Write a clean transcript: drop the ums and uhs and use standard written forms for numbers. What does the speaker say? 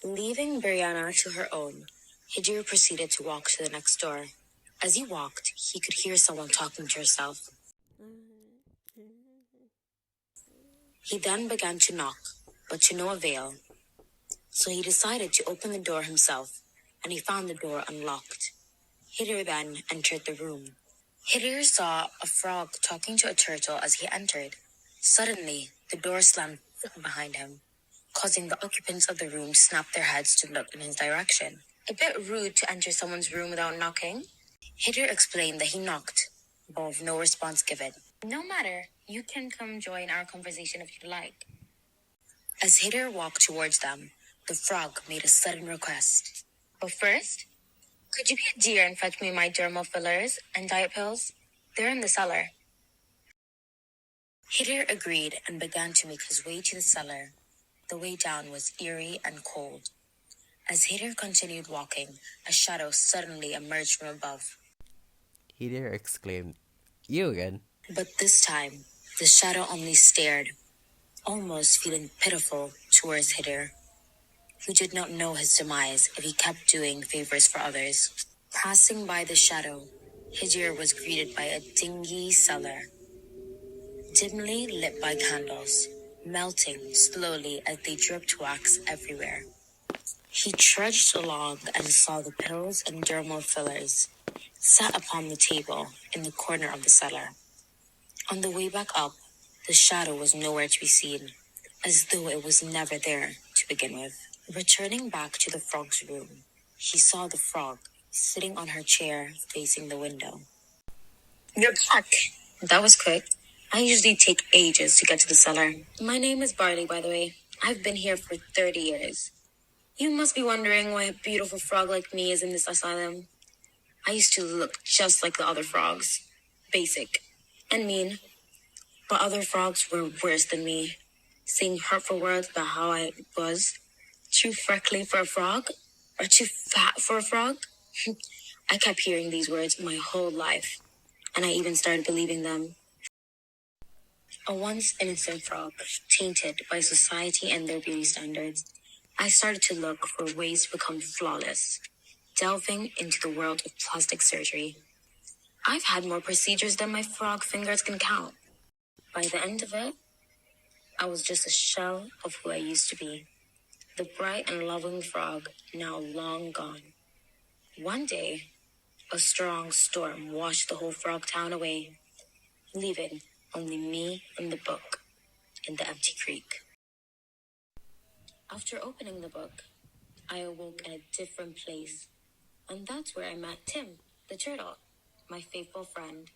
Leaving Brianna to her own, Hidir proceeded to walk to the next door. As he walked, he could hear someone talking to herself. He then began to knock, but to no avail. So he decided to open the door himself, and he found the door unlocked. Hidir then entered the room. Hidir saw a frog talking to a turtle as he entered. Suddenly, the door slammed behind him, causing the occupants of the room to snap their heads to look in his direction. A bit rude to enter someone's room without knocking. Hidir explained that he knocked, but with no response given. No matter, you can come join our conversation if you'd like. As Hidir walked towards them, the frog made a sudden request. But first, could you be a dear and fetch me my dermal fillers and diet pills? They're in the cellar. Hidir agreed and began to make his way to the cellar. The way down was eerie and cold. As Hidir continued walking, a shadow suddenly emerged from above. Hidir exclaimed, "You again?" But this time, the shadow only stared, almost feeling pitiful towards Hidir, who did not know his demise if he kept doing favors for others. Passing by the shadow, Hidir was greeted by a dingy cellar, dimly lit by candles, melting slowly as they dripped wax everywhere. He trudged along and saw the pills and dermal fillers set upon the table in the corner of the cellar. On the way back up, the shadow was nowhere to be seen, as though it was never there to begin with. Returning back to the frog's room, he saw the frog sitting on her chair facing the window. You're back. That was quick. I usually take ages to get to the cellar. My name is Barley, by the way. I've been here for 30 years. You must be wondering why a beautiful frog like me is in this asylum. I used to look just like the other frogs. Basic. And mean. But other frogs were worse than me. Saying hurtful words about how I was. Too freckly for a frog? Or too fat for a frog? I kept hearing these words my whole life. And I even started believing them. A once innocent frog, tainted by society and their beauty standards, I started to look for ways to become flawless, delving into the world of plastic surgery. I've had more procedures than my frog fingers can count. By the end of it, I was just a shell of who I used to be. The bright and loving frog, now long gone. One day, a strong storm washed the whole frog town away, leaving only me and the book in the empty creek. After opening the book, I awoke in a different place, and that's where I met Tim, the turtle, my faithful friend.